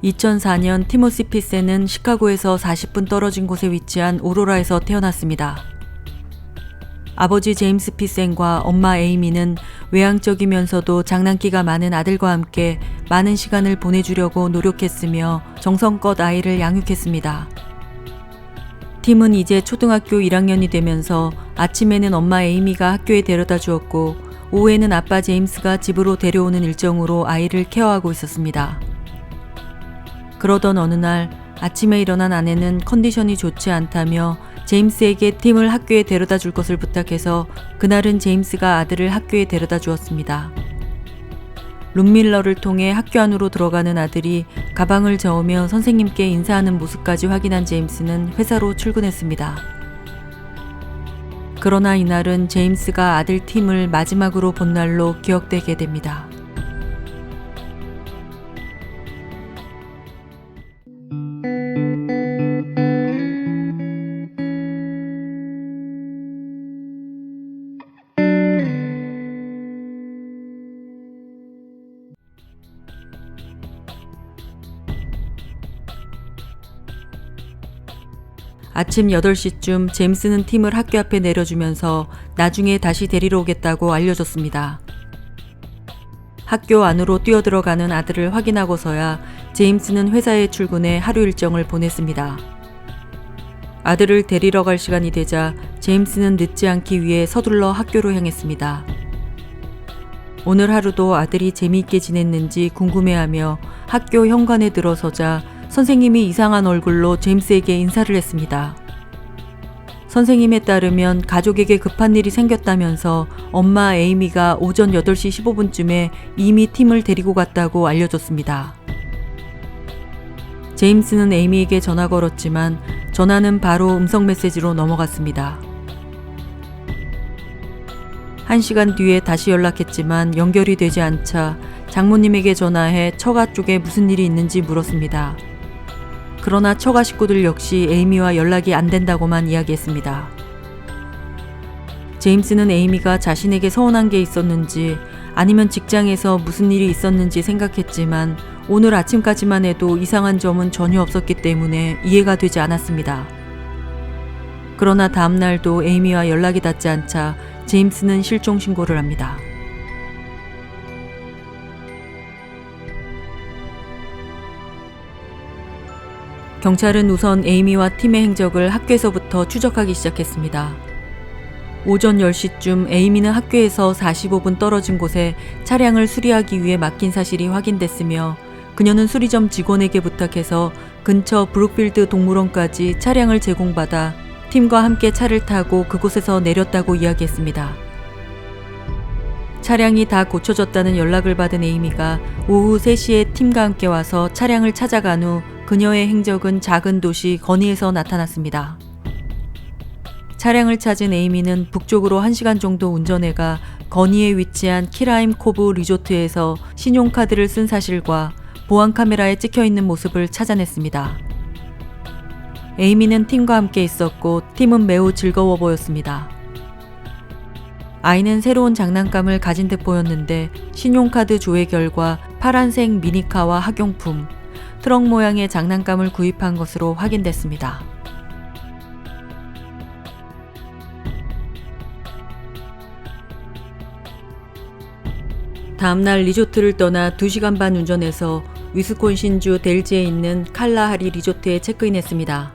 2004년 티모시 피센은 시카고에서 40분 떨어진 곳에 위치한 오로라에서 태어났습니다. 아버지 제임스 피센과 엄마 에이미는 외향적이면서도 장난기가 많은 아들과 함께 많은 시간을 보내주려고 노력했으며 정성껏 아이를 양육했습니다. 팀은 이제 초등학교 1학년이 되면서 아침에는 엄마 에이미가 학교에 데려다 주었고 오후에는 아빠 제임스가 집으로 데려오는 일정으로 아이를 케어하고 있었습니다. 그러던 어느 날 아침에 일어난 아내는 컨디션이 좋지 않다며 제임스에게 팀을 학교에 데려다 줄 것을 부탁해서 그날은 제임스가 아들을 학교에 데려다 주었습니다. 룸밀러를 통해 학교 안으로 들어가는 아들이 가방을 저으며 선생님께 인사하는 모습까지 확인한 제임스는 회사로 출근했습니다. 그러나 이날은 제임스가 아들 팀을 마지막으로 본 날로 기억되게 됩니다. 아침 8시쯤 제임스는 팀을 학교 앞에 내려주면서 나중에 다시 데리러 오겠다고 알려줬습니다. 학교 안으로 뛰어들어가는 아들을 확인하고서야 제임스는 회사에 출근해 하루 일정을 보냈습니다. 아들을 데리러 갈 시간이 되자 제임스는 늦지 않기 위해 서둘러 학교로 향했습니다. 오늘 하루도 아들이 재미있게 지냈는지 궁금해하며 학교 현관에 들어서자 선생님이 이상한 얼굴로 제임스에게 인사를 했습니다. 선생님에 따르면 가족에게 급한 일이 생겼다면서 엄마 에이미가 오전 8시 15분쯤에 이미 팀을 데리고 갔다고 알려줬습니다. 제임스는 에이미에게 전화 걸었지만 전화는 바로 음성 메시지로 넘어갔습니다. 1시간 뒤에 다시 연락했지만 연결이 되지 않자 장모님에게 전화해 처가 쪽에 무슨 일이 있는지 물었습니다. 그러나 처가 식구들 역시 에이미와 연락이 안 된다고만 이야기했습니다. 제임스는 에이미가 자신에게 서운한 게 있었는지 아니면 직장에서 무슨 일이 있었는지 생각했지만 오늘 아침까지만 해도 이상한 점은 전혀 없었기 때문에 이해가 되지 않았습니다. 그러나 다음 날도 에이미와 연락이 닿지 않자 제임스는 실종 신고를 합니다. 경찰은 우선 에이미와 팀의 행적을 학교에서부터 추적하기 시작했습니다. 오전 10시쯤 에이미는 학교에서 45분 떨어진 곳에 차량을 수리하기 위해 맡긴 사실이 확인됐으며 그녀는 수리점 직원에게 부탁해서 근처 브룩필드 동물원까지 차량을 제공받아 팀과 함께 차를 타고 그곳에서 내렸다고 이야기했습니다. 차량이 다 고쳐졌다는 연락을 받은 에이미가 오후 3시에 팀과 함께 와서 차량을 찾아간 후 그녀의 행적은 작은 도시 거니에서 나타났습니다. 차량을 찾은 에이미는 북쪽으로 1시간 정도 운전해가 거니에 위치한 키라임 코브 리조트에서 신용카드를 쓴 사실과 보안 카메라에 찍혀있는 모습을 찾아냈습니다. 에이미는 팀과 함께 있었고 팀은 매우 즐거워 보였습니다. 아이는 새로운 장난감을 가진 듯 보였는데 신용카드 조회 결과 파란색 미니카와 학용품, 트럭 모양의 장난감을 구입한 것으로 확인됐습니다. 다음날 리조트를 떠나 2시간 반 운전해서 위스콘신주 델지에 있는 칼라하리 리조트에 체크인했습니다.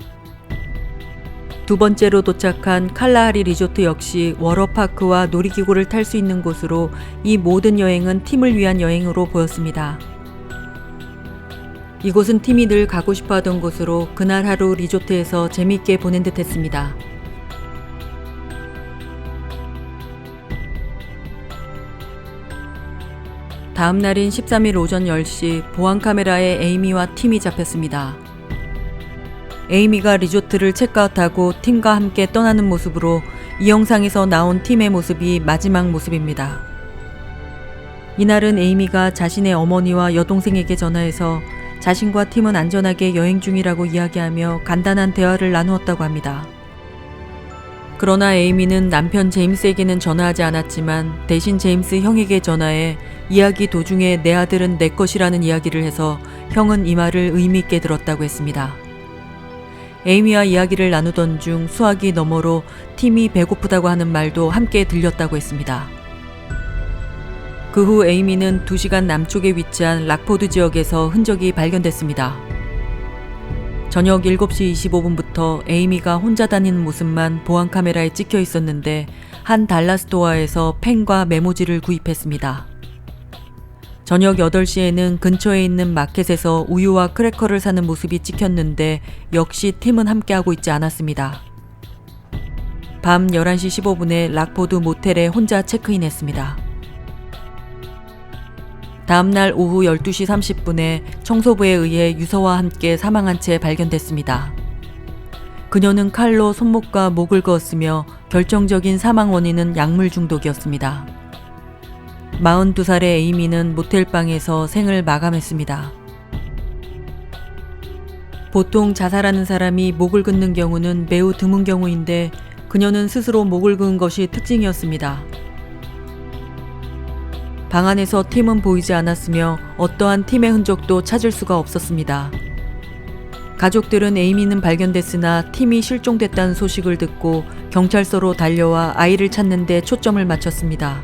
두 번째로 도착한 칼라하리 리조트 역시 워터파크와 놀이기구를 탈 수 있는 곳으로 이 모든 여행은 팀을 위한 여행으로 보였습니다. 이곳은 팀이 늘 가고 싶어 하던 곳으로 그날 하루 리조트에서 재미있게 보낸 듯 했습니다. 다음 날인 13일 오전 10시 보안 카메라에 에이미와 팀이 잡혔습니다. 에이미가 리조트를 체크아웃하고 팀과 함께 떠나는 모습으로 이 영상에서 나온 팀의 모습이 마지막 모습입니다. 이날은 에이미가 자신의 어머니와 여동생에게 전화해서 자신과 팀은 안전하게 여행 중이라고 이야기하며 간단한 대화를 나누었다고 합니다. 그러나 에이미는 남편 제임스에게는 전화하지 않았지만 대신 제임스 형에게 전화해 이야기 도중에 내 아들은 내 것이라는 이야기를 해서 형은 이 말을 의미 있게 들었다고 했습니다. 에이미와 이야기를 나누던 중 수화기 너머로 팀이 배고프다고 하는 말도 함께 들렸다고 했습니다. 그 후 에이미는 2시간 남쪽에 위치한 락포드 지역에서 흔적이 발견됐습니다. 저녁 7시 25분부터 에이미가 혼자 다니는 모습만 보안 카메라에 찍혀 있었는데 한 달러 스토어에서 펜과 메모지를 구입했습니다. 저녁 8시에는 근처에 있는 마켓에서 우유와 크래커를 사는 모습이 찍혔는데 역시 팀은 함께하고 있지 않았습니다. 밤 11시 15분에 락포드 모텔에 혼자 체크인했습니다. 다음날 오후 12시 30분에 청소부에 의해 유서와 함께 사망한 채 발견됐습니다. 그녀는 칼로 손목과 목을 그었으며 결정적인 사망 원인은 약물 중독이었습니다. 42살의 에이미는 모텔방에서 생을 마감했습니다. 보통 자살하는 사람이 목을 긋는 경우는 매우 드문 경우인데 그녀는 스스로 목을 그은 것이 특징이었습니다. 방 안에서 팀은 보이지 않았으며 어떠한 팀의 흔적도 찾을 수가 없었습니다. 가족들은 에이미는 발견됐으나 팀이 실종됐다는 소식을 듣고 경찰서로 달려와 아이를 찾는 데 초점을 맞췄습니다.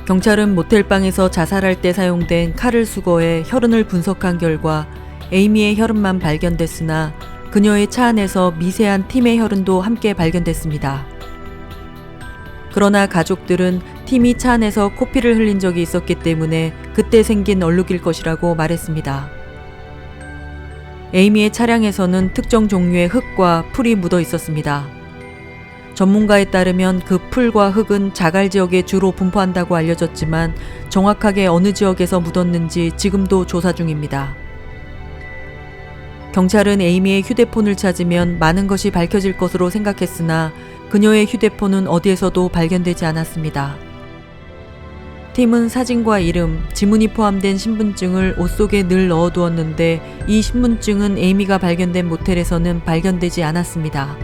경찰은 모텔방에서 자살할 때 사용된 칼을 수거해 혈흔을 분석한 결과 에이미의 혈흔만 발견됐으나 그녀의 차 안에서 미세한 팀의 혈흔도 함께 발견됐습니다. 그러나 가족들은 팀이 차 안에서 코피를 흘린 적이 있었기 때문에 그때 생긴 얼룩일 것이라고 말했습니다. 에이미의 차량에서는 특정 종류의 흙과 풀이 묻어 있었습니다. 전문가에 따르면 그 풀과 흙은 자갈 지역에 주로 분포한다고 알려졌지만 정확하게 어느 지역에서 묻었는지 지금도 조사 중입니다. 경찰은 에이미의 휴대폰을 찾으면 많은 것이 밝혀질 것으로 생각했으나 그녀의 휴대폰은 어디에서도 발견되지 않았습니다. 팀은 사진과 이름, 지문이 포함된 신분증을 옷 속에 늘 넣어두었는데 이 신분증은 에이미가 발견된 모텔에서는 발견되지 않았습니다.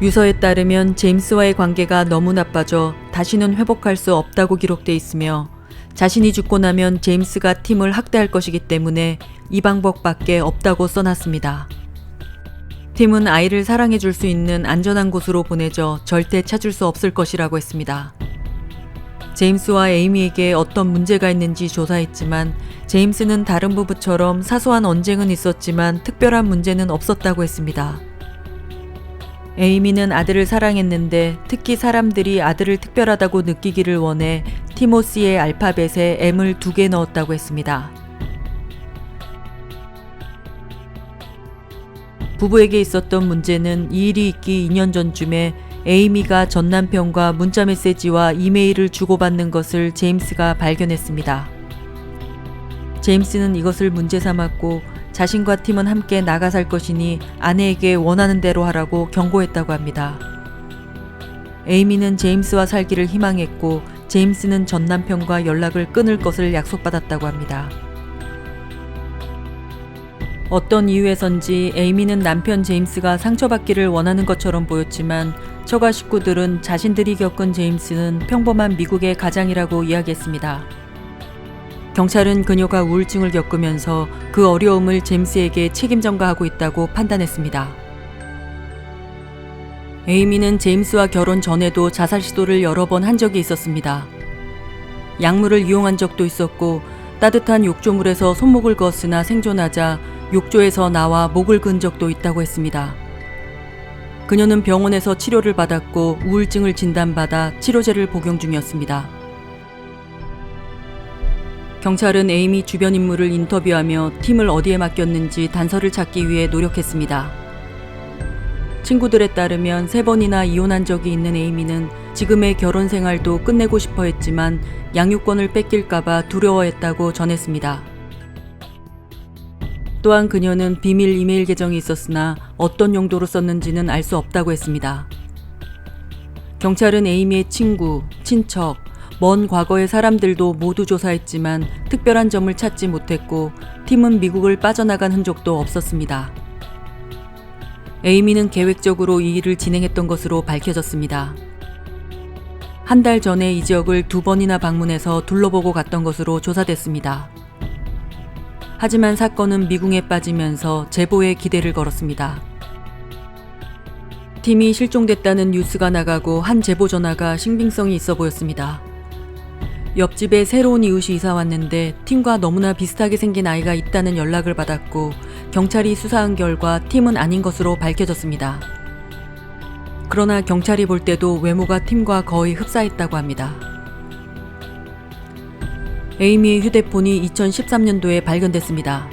유서에 따르면 제임스와의 관계가 너무 나빠져 다시는 회복할 수 없다고 기록돼 있으며 자신이 죽고 나면 제임스가 팀을 학대할 것이기 때문에 이 방법밖에 없다고 써놨습니다. 팀은 아이를 사랑해 줄 수 있는 안전한 곳으로 보내져 절대 찾을 수 없을 것이라고 했습니다. 제임스와 에이미에게 어떤 문제가 있는지 조사했지만 제임스는 다른 부부처럼 사소한 언쟁은 있었지만 특별한 문제는 없었다고 했습니다. 에이미는 아들을 사랑했는데 특히 사람들이 아들을 특별하다고 느끼기를 원해 티모시의 알파벳에 M을 2개 넣었다고 했습니다. 부부에게 있었던 문제는 이 일이 있기 2년 전쯤에 에이미가 전 남편과 문자 메시지와 이메일을 주고받는 것을 제임스가 발견했습니다. 제임스는 이것을 문제 삼았고 자신과 팀은 함께 나가 살 것이니 아내에게 원하는 대로 하라고 경고했다고 합니다. 에이미는 제임스와 살기를 희망했고 제임스는 전 남편과 연락을 끊을 것을 약속받았다고 합니다. 어떤 이유에선지 에이미는 남편 제임스가 상처받기를 원하는 것처럼 보였지만 처가 식구들은 자신들이 겪은 제임스는 평범한 미국의 가장이라고 이야기했습니다. 경찰은 그녀가 우울증을 겪으면서 그 어려움을 제임스에게 책임 전가하고 있다고 판단했습니다. 에이미는 제임스와 결혼 전에도 자살 시도를 여러 번 한 적이 있었습니다. 약물을 이용한 적도 있었고 따뜻한 욕조물에서 손목을 그었으나 생존하자 욕조에서 나와 목을 그은 적도 있다고 했습니다. 그녀는 병원에서 치료를 받았고 우울증을 진단받아 치료제를 복용 중이었습니다. 경찰은 에이미 주변 인물을 인터뷰하며 팀을 어디에 맡겼는지 단서를 찾기 위해 노력했습니다. 친구들에 따르면 3번이나 이혼한 적이 있는 에이미는 지금의 결혼 생활도 끝내고 싶어 했지만 양육권을 뺏길까봐 두려워했다고 전했습니다. 또한 그녀는 비밀 이메일 계정이 있었으나 어떤 용도로 썼는지는 알 수 없다고 했습니다. 경찰은 에이미의 친구, 친척, 먼 과거의 사람들도 모두 조사했지만 특별한 점을 찾지 못했고 팀은 미국을 빠져나간 흔적도 없었습니다. 에이미는 계획적으로 이 일을 진행했던 것으로 밝혀졌습니다. 한 달 전에 이 지역을 2번이나 방문해서 둘러보고 갔던 것으로 조사됐습니다. 하지만 사건은 미궁에 빠지면서 제보에 기대를 걸었습니다. 팀이 실종됐다는 뉴스가 나가고 한 제보 전화가 신빙성이 있어 보였습니다. 옆집에 새로운 이웃이 이사 왔는데 팀과 너무나 비슷하게 생긴 아이가 있다는 연락을 받았고 경찰이 수사한 결과 팀은 아닌 것으로 밝혀졌습니다. 그러나 경찰이 볼 때도 외모가 팀과 거의 흡사했다고 합니다. 에이미의 휴대폰이 2013년도에 발견됐습니다.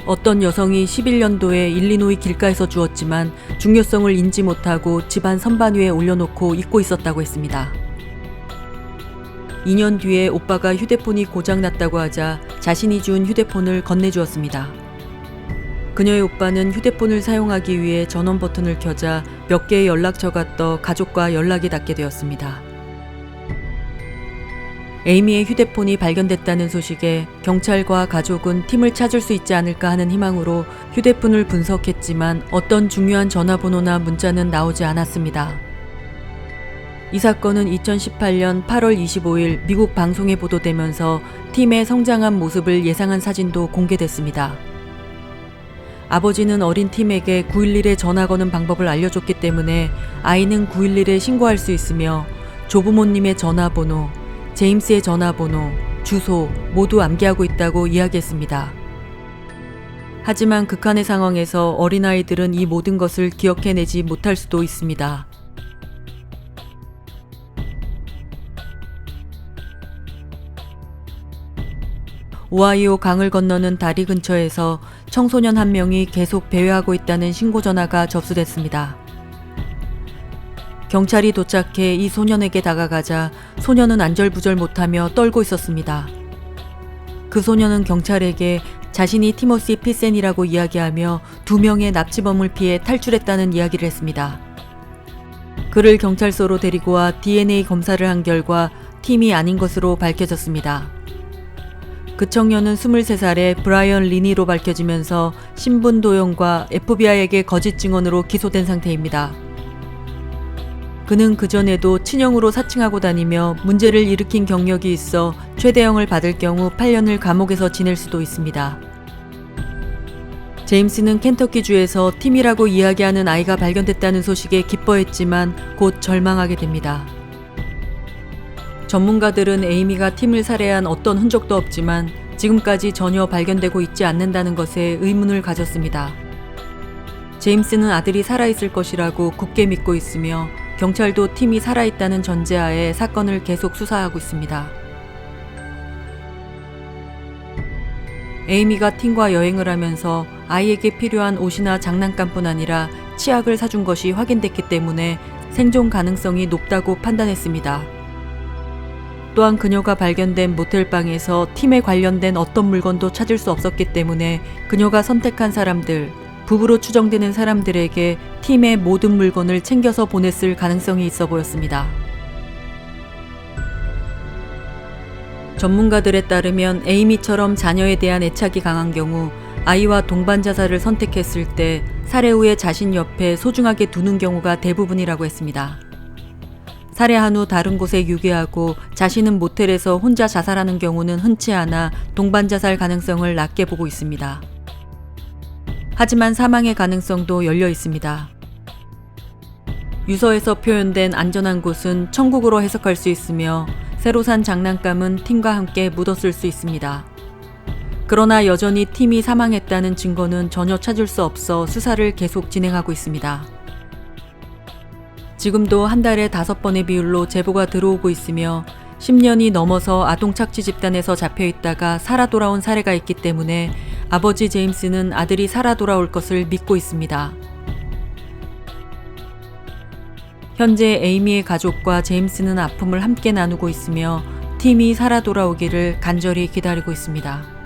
어떤 여성이 11년도에 일리노이 길가에서 주웠지만 중요성을 인지 못하고 집안 선반 위에 올려놓고 잊고 있었다고 했습니다. 2년 뒤에 오빠가 휴대폰이 고장났다고 하자 자신이 준 휴대폰을 건네주었습니다. 그녀의 오빠는 휴대폰을 사용하기 위해 전원 버튼을 켜자 몇 개의 연락처가 떠 가족과 연락이 닿게 되었습니다. 에이미의 휴대폰이 발견됐다는 소식에 경찰과 가족은 팀을 찾을 수 있지 않을까 하는 희망으로 휴대폰을 분석했지만 어떤 중요한 전화번호나 문자는 나오지 않았습니다. 이 사건은 2018년 8월 25일 미국 방송에 보도되면서 팀의 성장한 모습을 예상한 사진도 공개됐습니다. 아버지는 어린 팀에게 911에 전화 거는 방법을 알려줬기 때문에 아이는 911에 신고할 수 있으며 조부모님의 전화번호, 제임스의 전화번호, 주소 모두 암기하고 있다고 이야기했습니다. 하지만 극한의 상황에서 어린아이들은 이 모든 것을 기억해내지 못할 수도 있습니다. 오하이오 강을 건너는 다리 근처에서 청소년 한 명이 계속 배회하고 있다는 신고 전화가 접수됐습니다. 경찰이 도착해 이 소년에게 다가가자 소년은 안절부절 못하며 떨고 있었습니다. 그 소년은 경찰에게 자신이 티모시 피센이라고 이야기하며 2명의 납치범을 피해 탈출했다는 이야기를 했습니다. 그를 경찰서로 데리고 와 DNA 검사를 한 결과 팀이 아닌 것으로 밝혀졌습니다. 그 청년은 23살의 브라이언 리니로 밝혀지면서 신분 도용과 FBI에게 거짓 증언으로 기소된 상태입니다. 그는 그전에도 친형으로 사칭하고 다니며 문제를 일으킨 경력이 있어 최대형을 받을 경우 8년을 감옥에서 지낼 수도 있습니다. 제임스는 켄터키주에서 팀이라고 이야기하는 아이가 발견됐다는 소식에 기뻐했지만 곧 절망하게 됩니다. 전문가들은 에이미가 팀을 살해한 어떤 흔적도 없지만 지금까지 전혀 발견되고 있지 않는다는 것에 의문을 가졌습니다. 제임스는 아들이 살아있을 것이라고 굳게 믿고 있으며 경찰도 팀이 살아있다는 전제하에 사건을 계속 수사하고 있습니다. 에이미가 팀과 여행을 하면서 아이에게 필요한 옷이나 장난감뿐 아니라 치약을 사준 것이 확인됐기 때문에 생존 가능성이 높다고 판단했습니다. 또한 그녀가 발견된 모텔방에서 팀에 관련된 어떤 물건도 찾을 수 없었기 때문에 그녀가 선택한 사람들, 부부로 추정되는 사람들에게 팀의 모든 물건을 챙겨서 보냈을 가능성이 있어 보였습니다. 전문가들에 따르면 에이미처럼 자녀에 대한 애착이 강한 경우 아이와 동반 자살을 선택했을 때 살해 후에 자신 옆에 소중하게 두는 경우가 대부분이라고 했습니다. 살해한 후 다른 곳에 유기하고 자신은 모텔에서 혼자 자살하는 경우는 흔치 않아 동반 자살 가능성을 낮게 보고 있습니다. 하지만 사망의 가능성도 열려 있습니다. 유서에서 표현된 안전한 곳은 천국으로 해석할 수 있으며 새로 산 장난감은 팀과 함께 묻었을 수 있습니다. 그러나 여전히 팀이 사망했다는 증거는 전혀 찾을 수 없어 수사를 계속 진행하고 있습니다. 지금도 한 달에 5번의 비율로 제보가 들어오고 있으며 10년이 넘어서 아동 착취 집단에서 잡혀 있다가 살아 돌아온 사례가 있기 때문에 아버지 제임스는 아들이 살아 돌아올 것을 믿고 있습니다. 현재 에이미의 가족과 제임스는 아픔을 함께 나누고 있으며 팀이 살아 돌아오기를 간절히 기다리고 있습니다.